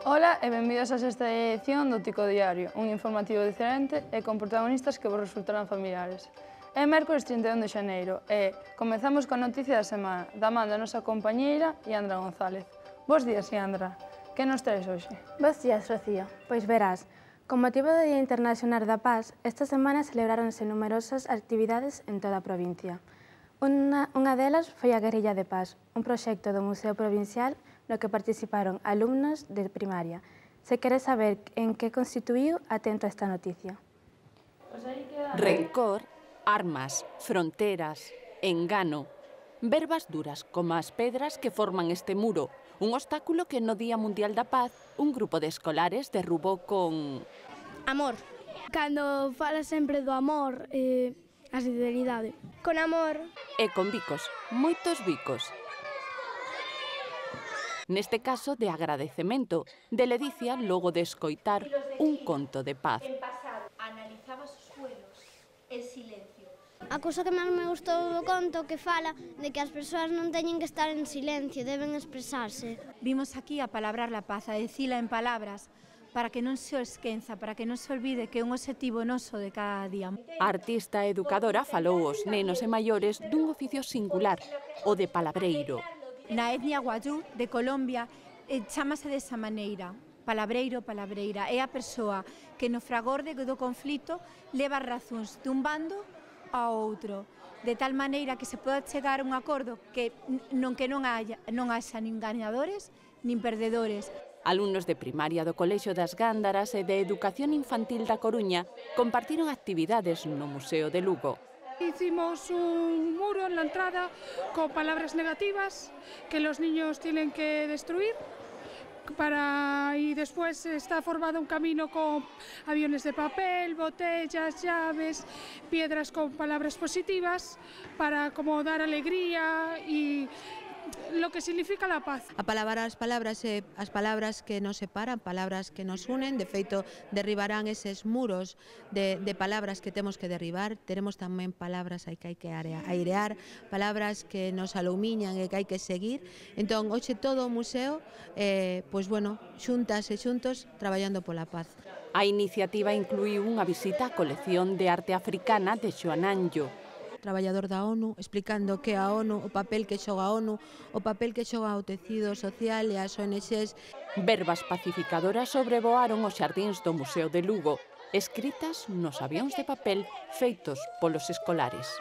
Ola e benvidos a esta edición do Tico Diario, un informativo diferente e con protagonistas que vos resultarán familiares. É mércores 31 de xaneiro e comezamos coa noticia da semana, da man da nosa compañeira Iandra González. Bos días, Iandra. Que nos traes hoxe? Bos días, Rocío. Pois verás, con motivo do Día Internacional da Paz, esta semana celebráronse numerosas actividades en toda a provincia. Unha delas foi a Guerrilla de Paz, un proxecto do Museo Provincial no que participaron alumnos de primaria. Se queres saber en que constituíu, atento a esta noticia. Rencor, armas, fronteras, engano. Verbas duras como as pedras que forman este muro, un obstáculo que no Día Mundial da Paz un grupo de escolares derrubou con... Amor. Cando fala sempre do amor, a sinceridade. Con amor. E con bicos, moitos bicos. Neste caso de agradecemento, de ledicia logo de escoitar un conto de paz. Analizaba os suelos, el silencio. A cousa que máis me gustou do conto que fala de que as persoas non teñen que estar en silencio, deben expresarse. Vimos aquí a palabrar la paz, a decila en palabras, para que non se esquenza, para que non se olvide que é un obxectivo noso de cada día. A artista educadora falou aos nenos e maiores dun oficio singular, o de palabreiro. Na etnia Wayuu de Colombia chámase desa maneira, palabreiro, palabreira. É a persoa que no fragor do conflito leva razóns dun bando ao outro, de tal maneira que se poda chegar a un acordo que non haxa nin gañadores nin perdedores. Alumnos de primaria do Colexio das Gándaras e de Educación Infantil da Coruña compartiron actividades no Museo de Lugo. Hicimos un muro en la entrada con palabras negativas que los niños tienen que destruir y después está formado un camino con aviones de papel, botellas, llaves, piedras con palabras positivas para como dar alegría y lo que significa la paz. A palabra as palabras que nos separan, palabras que nos unen, de feito derribarán eses muros de palabras que temos que derribar. Teremos tamén palabras que hai que airear, palabras que nos alumiñan e que hai que seguir. Entón, hoxe todo o museo, xuntas e xuntos, traballando pola paz. A iniciativa incluíu unha visita á colección de arte africana de Xoan Anjo, traballador da ONU, explicando que a ONU, o papel que xoga a ONU, o papel que xoga o tecido social e as ONGs. Verbas pacificadoras sobrevoaron os xardíns do Museo de Lugo, escritas nos avións de papel feitos polos escolares.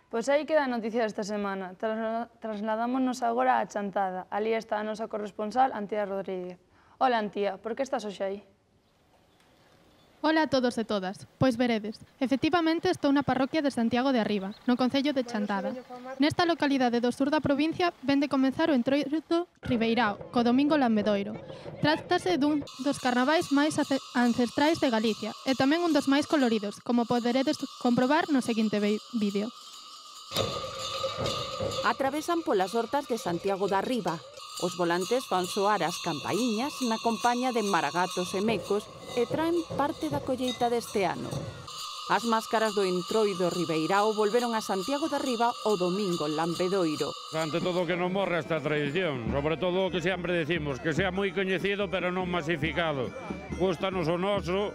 Pois aí queda a noticia desta semana. Trasladámonos agora á Chantada. Ali está a nosa corresponsal, Antía Rodríguez. Ola, Antía, por que estás hoxe aí? Ola a todos e todas. Pois veredes, efectivamente estou na parroquia de Santiago de Arriba, no concello de Chantada. Nesta localidade do sur da provincia vén de comenzar o Entroido Ribeirao, co Domingo Lambedoiro. Trátase dun dos carnavais máis ancestrais de Galicia e tamén un dos máis coloridos, como poderedes comprobar no seguinte vídeo. Atravesan polas hortas de Santiago de Arriba. Os volantes fan soar as campaíñas na compaña de maragatos e mecos e traen parte da colleita deste ano. As máscaras do Entroido Ribeirao volveron a Santiago de Arriba o Domingo Lambedoiro. Ante todo que non morra esta tradición, sobre todo o que sempre decimos, que sea moi coñecido pero non masificado. Gústanos o noso,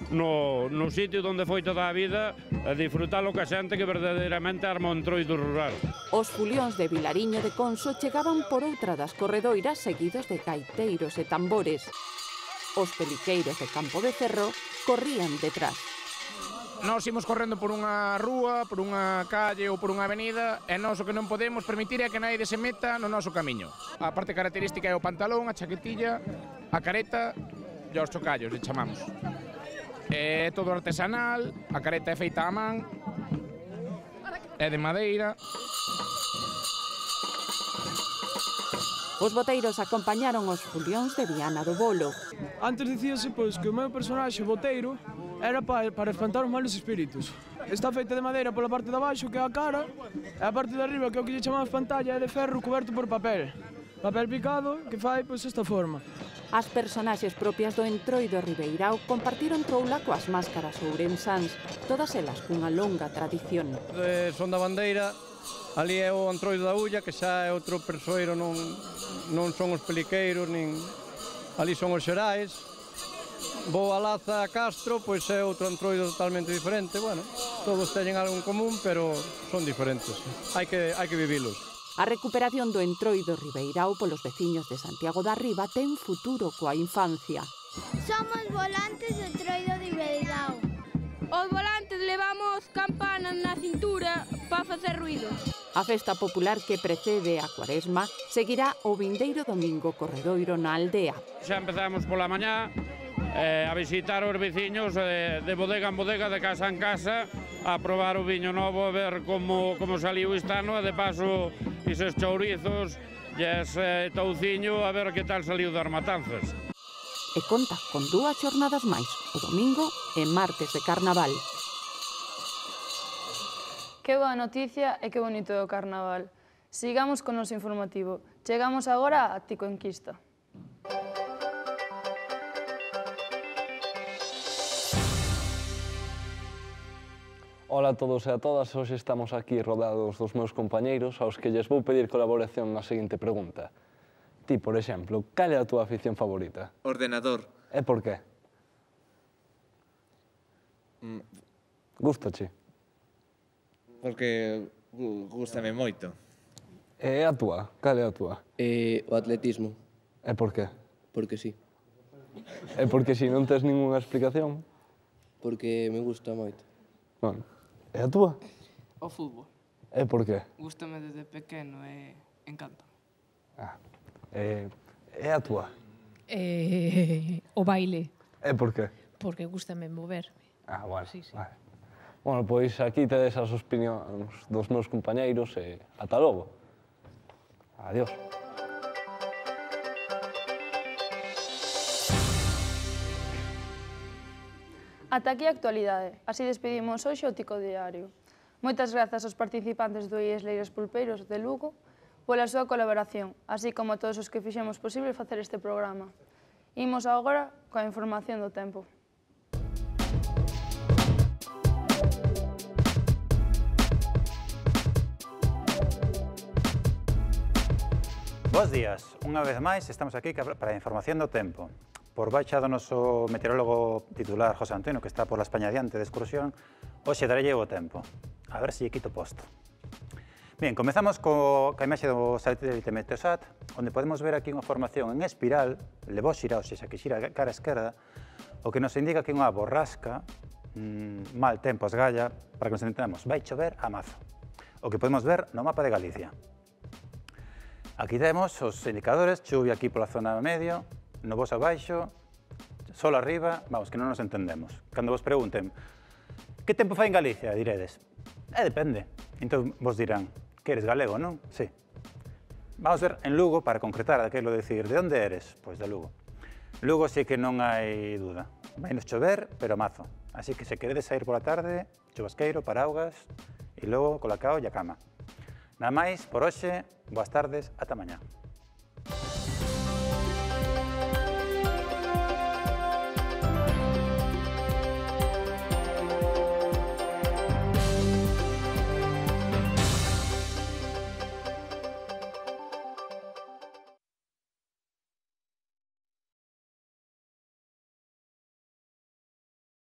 no sitio onde foi toda a vida, a disfrutalo ca xente que verdadeiramente arma o Entroido rural. Os fulións de Vilariño de Conso chegaban por outra das corredoiras seguidos de gaiteiros e tambores. Os peliqueiros de Campo de Cerro corrían detrás. Nós imos correndo por unha rúa, por unha calle ou por unha avenida e nós o que non podemos permitir é que naide se meta no noso camiño. A parte característica é o pantalón, a chaquetilla, a careta e os chocallos, le chamamos. É todo artesanal, a careta é feita á man, é de madeira. Os boteiros acompañaron os fulións de Viana do Bolo. Antes dicíase que o meu personaxe boteiro era para espantar os malos espíritus. Está feita de madeira pola parte de abaixo, que é a cara, e a parte de arriba, que é o que lle chamamos pantalla, é de ferro coberto por papel. Papel picado, que fai esta forma. As personaxes propias do Entroido Ribeirao compartiron troula coas máscaras ourensáns, todas elas cunha longa tradición. Son da Bandeira, ali é o Entroido da Ulla, que xa é outro persoeiro, non son os peliqueiros, nin ali son os xerais. Vou a Laza a Castro, pois é outro Entroido totalmente diferente. Bueno, todos teñen algo en común, pero son diferentes. Hai que vivilos. A recuperación do Entroido Ribeirao polos veciños de Santiago da Riba ten futuro coa infancia. Somos volantes do Entroido Ribeirao. Os volantes levamos campanas na cintura para facer ruido. A festa popular que precede a Cuaresma seguirá o vindeiro domingo corredoiro na aldea. Xa empezamos pola mañá a visitar os veciños de bodega en bodega, de casa en casa, a probar o viño novo, a ver como saliu este ano, e de paso esos chourizos e ese touciño, a ver que tal saliu das matanzas. E conta con 2 xornadas máis, o domingo e martes de carnaval. Que boa noticia e que bonito é o carnaval. Sigamos con o noso informativo. Chegamos agora a Tico Enquista. Ola a todos e a todas, hoxe estamos aquí rodados dos meus compañeiros aos que lles vou pedir colaboración na seguinte pregunta. Ti, por exemplo, cal é a túa afición favorita? Ordenador. E por qué? Gústache? Porque gústame moito. E a túa? Cal é a túa? O atletismo. E por qué? Porque sí. E porque si non tes ningunha explicación? Porque me gusta moito. Non. E a túa? O fútbol. E por qué? Gústame desde pequeno e encanta. E a túa? O baile. E por qué? Porque gústame moverme. Bueno, sí. Vale. Bueno, pois aquí tedes as opinións dos meus compañeiros e ata logo. Adiós. Ata aquí a actualidade. Así despedimos hoxe o Tico Diario. Moitas grazas aos participantes do IES Leiras Pulpeiros de Lugo pola súa colaboración, así como a todos os que fixemos posible facer este programa. Imos agora coa información do tempo. Bos días, unha vez máis estamos aquí para a información do tempo. Por baixa do noso meteorólogo titular José Antonio, que está por la España adiante de excursión, hoxe darelle o tempo. A ver se lle quito posto. Bien, comezamos ca imaxe do satélite Meteosat, onde podemos ver aquí unha formación en espiral, levou xira, ou seja, que xira cara a esquerda, o que nos indica que unha borrasca, mal tempo as galla, para que nos entendamos, vai chover a mazo. O que podemos ver no mapa de Galicia. Aquí temos os indicadores, chuvia aquí pola zona medio, nubos abaixo, sol arriba, vamos, que non nos entendemos. Cando vos pregunten, que tempo fai en Galicia, diredes, depende. Entón vos dirán, que eres galego, non? Sí. Vamos ver en Lugo, para concretar aquilo de decir, de onde eres? Pois de Lugo. Lugo sí que non hai duda. Vai nos chover, pero mazo. Así que se queredes sair pola tarde, chubasqueiro, paraugas, e logo colacao e a cama. Nada máis, por hoxe, boas tardes, ata mañá.